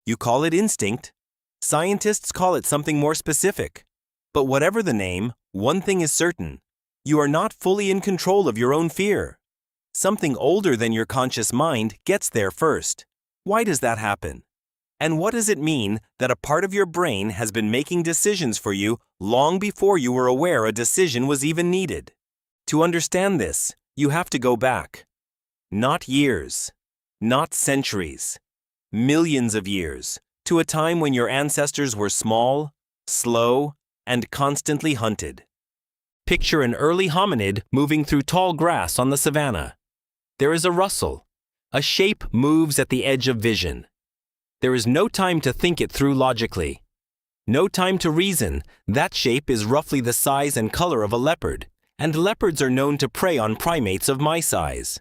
You call it instinct. Scientists call it something more specific. But whatever the name, one thing is certain. You are not fully in control of your own fear. Something older than your conscious mind gets there first. Why does that happen? And what does it mean that a part of your brain has been making decisions for you long before you were aware a decision was even needed? To understand this, you have to go back. Not years, not centuries, millions of years, to a time when your ancestors were small, slow, and constantly hunted. Picture an early hominid moving through tall grass on the savanna. There is a rustle. A shape moves at the edge of vision. There is no time to think it through logically. No time to reason. That shape is roughly the size and color of a leopard, and leopards are known to prey on primates of my size.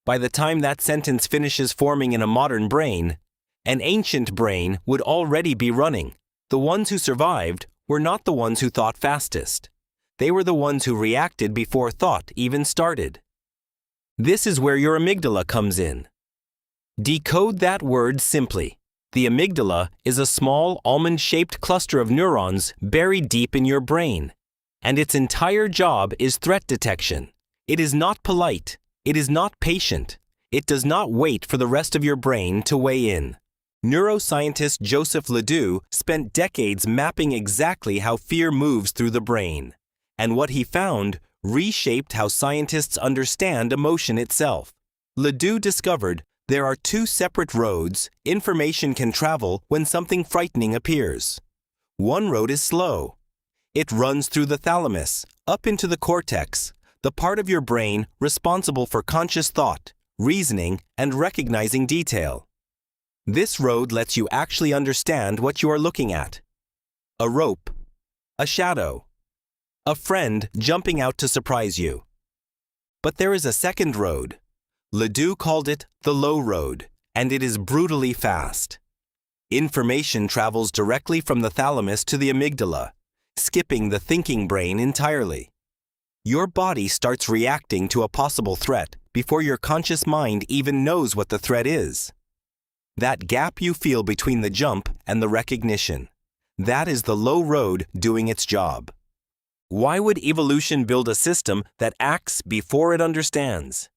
By the time that sentence finishes forming in a modern brain, an ancient brain would already be running. The ones who survived were not the ones who thought fastest. They were the ones who reacted before thought even started. This is where your amygdala comes in. Decode that word simply. The amygdala is a small almond-shaped cluster of neurons buried deep in your brain, and its entire job is threat detection. It is not polite. It is not patient. It does not wait for the rest of your brain to weigh in. Neuroscientist Joseph LeDoux spent decades mapping exactly how fear moves through the brain, and what he found reshaped how scientists understand emotion itself. LeDoux discovered there are two separate roads information can travel when something frightening appears. One road is slow. It runs through the thalamus, up into the cortex, the part of your brain responsible for conscious thought, reasoning, and recognizing detail. This road lets you actually understand what you are looking at. A rope, a shadow, a friend jumping out to surprise you. But there is a second road. LeDoux called it the low road, and it is brutally fast. Information travels directly from the thalamus to the amygdala, skipping the thinking brain entirely. Your body starts reacting to a possible threat before your conscious mind even knows what the threat is. That gap you feel between the jump and the recognition, that is the low road doing its job. Why would evolution build a system that acts before it understands?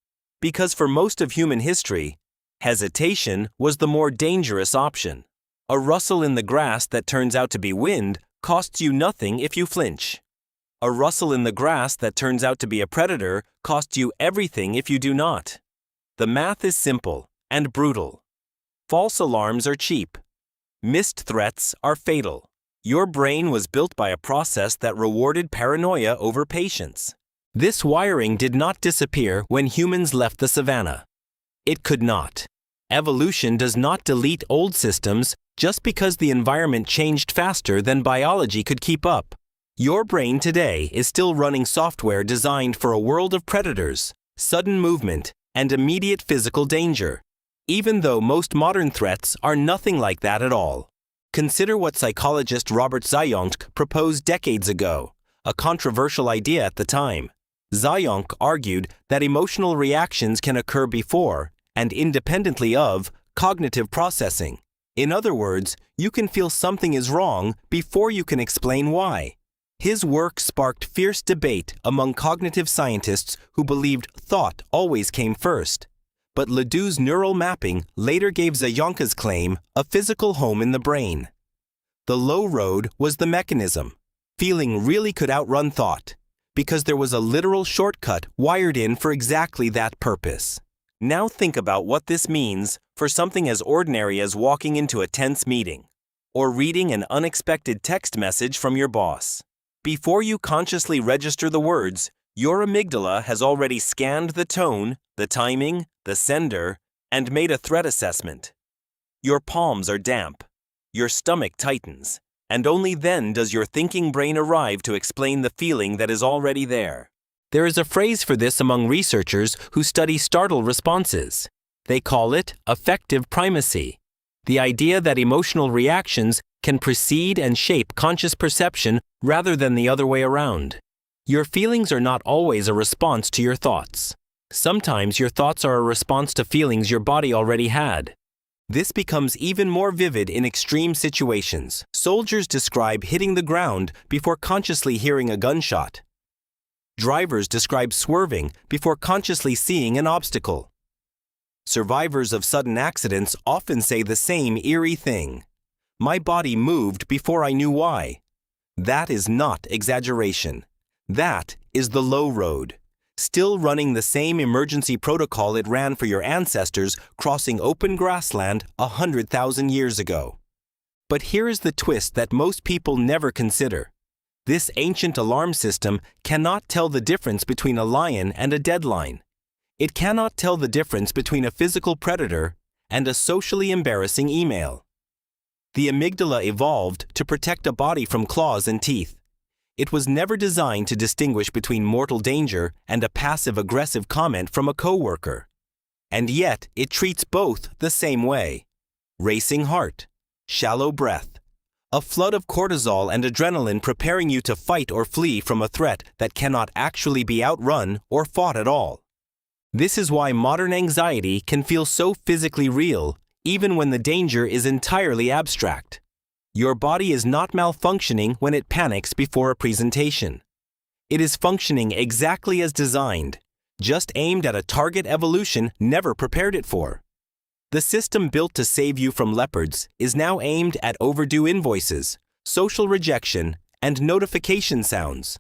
Because for most of human history, hesitation was the more dangerous option. A rustle in the grass that turns out to be wind costs you nothing if you flinch. A rustle in the grass that turns out to be a predator costs you everything if you do not. The math is simple and brutal. False alarms are cheap. Missed threats are fatal. Your brain was built by a process that rewarded paranoia over patience. This wiring did not disappear when humans left the savanna. It could not. Evolution does not delete old systems just because the environment changed faster than biology could keep up. Your brain today is still running software designed for a world of predators, sudden movement, and immediate physical danger, even though most modern threats are nothing like that at all. Consider what psychologist Robert Zajonc proposed decades ago, a controversial idea at the time. Zajonc argued that emotional reactions can occur before and independently of cognitive processing. In other words, you can feel something is wrong before you can explain why. His work sparked fierce debate among cognitive scientists who believed thought always came first. But LeDoux's neural mapping later gave Zajonc's claim a physical home in the brain. The low road was the mechanism. Feeling really could outrun thought, because there was a literal shortcut wired in for exactly that purpose. Now think about what this means for something as ordinary as walking into a tense meeting, or reading an unexpected text message from your boss. Before you consciously register the words, your amygdala has already scanned the tone, the timing, the sender, and made a threat assessment. Your palms are damp. Your stomach tightens. And only then does your thinking brain arrive to explain the feeling that is already there. There is a phrase for this among researchers who study startle responses. They call it affective primacy, the idea that emotional reactions can precede and shape conscious perception rather than the other way around. Your feelings are not always a response to your thoughts. Sometimes your thoughts are a response to feelings your body already had. This becomes even more vivid in extreme situations. Soldiers describe hitting the ground before consciously hearing a gunshot. Drivers describe swerving before consciously seeing an obstacle. Survivors of sudden accidents often say the same eerie thing. My body moved before I knew why. That is not exaggeration. That is the low road. Still running the same emergency protocol it ran for your ancestors crossing open grassland 100,000 years ago. But here is the twist that most people never consider. This ancient alarm system cannot tell the difference between a lion and a deadline. It cannot tell the difference between a physical predator and a socially embarrassing email. The amygdala evolved to protect a body from claws and teeth. It was never designed to distinguish between mortal danger and a passive-aggressive comment from a coworker. And yet, it treats both the same way. Racing heart, shallow breath, a flood of cortisol and adrenaline preparing you to fight or flee from a threat that cannot actually be outrun or fought at all. This is why modern anxiety can feel so physically real, even when the danger is entirely abstract. Your body is not malfunctioning when it panics before a presentation. It is functioning exactly as designed, just aimed at a target evolution never prepared it for. The system built to save you from leopards is now aimed at overdue invoices, social rejection, and notification sounds.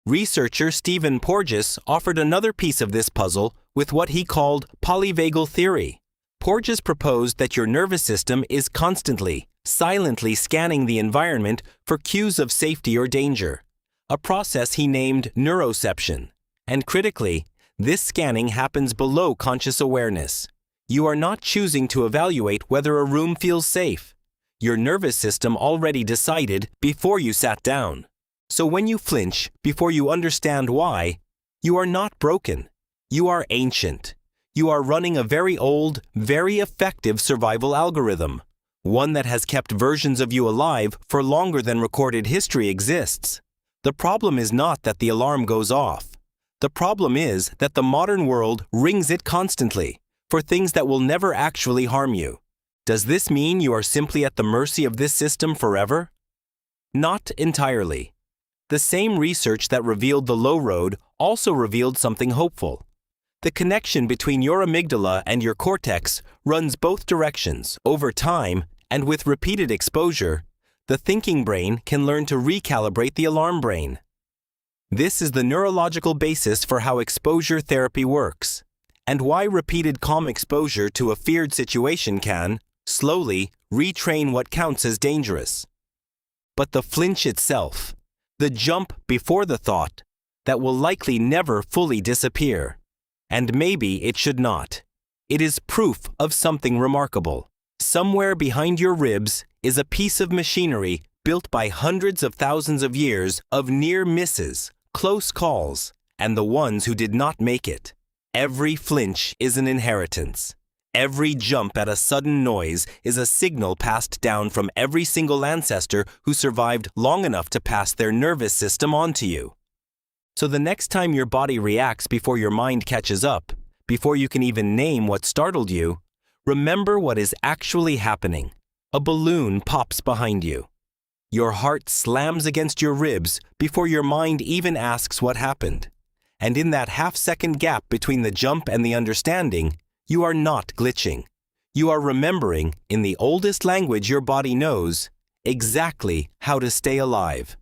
Researcher Stephen Porges offered another piece of this puzzle with what he called polyvagal theory. Porges proposed that your nervous system is constantly, silently scanning the environment for cues of safety or danger, a process he named neuroception. And critically, this scanning happens below conscious awareness. You are not choosing to evaluate whether a room feels safe. Your nervous system already decided before you sat down. So when you flinch before you understand why, you are not broken. You are ancient. You are running a very old, very effective survival algorithm, one that has kept versions of you alive for longer than recorded history exists. The problem is not that the alarm goes off. The problem is that the modern world rings it constantly for things that will never actually harm you. Does this mean you are simply at the mercy of this system forever? Not entirely. The same research that revealed the low road also revealed something hopeful. The connection between your amygdala and your cortex runs both directions. Over time, and with repeated exposure, the thinking brain can learn to recalibrate the alarm brain. This is the neurological basis for how exposure therapy works, and why repeated calm exposure to a feared situation can, slowly, retrain what counts as dangerous. But the flinch itself, the jump before the thought, that will likely never fully disappear. And maybe it should not. It is proof of something remarkable. Somewhere behind your ribs is a piece of machinery built by hundreds of thousands of years of near misses, close calls, and the ones who did not make it. Every flinch is an inheritance. Every jump at a sudden noise is a signal passed down from every single ancestor who survived long enough to pass their nervous system on to you. So the next time your body reacts before your mind catches up, before you can even name what startled you, remember what is actually happening. A balloon pops behind you. Your heart slams against your ribs before your mind even asks what happened. And in that half-second gap between the jump and the understanding, you are not glitching. You are remembering, in the oldest language your body knows, exactly how to stay alive.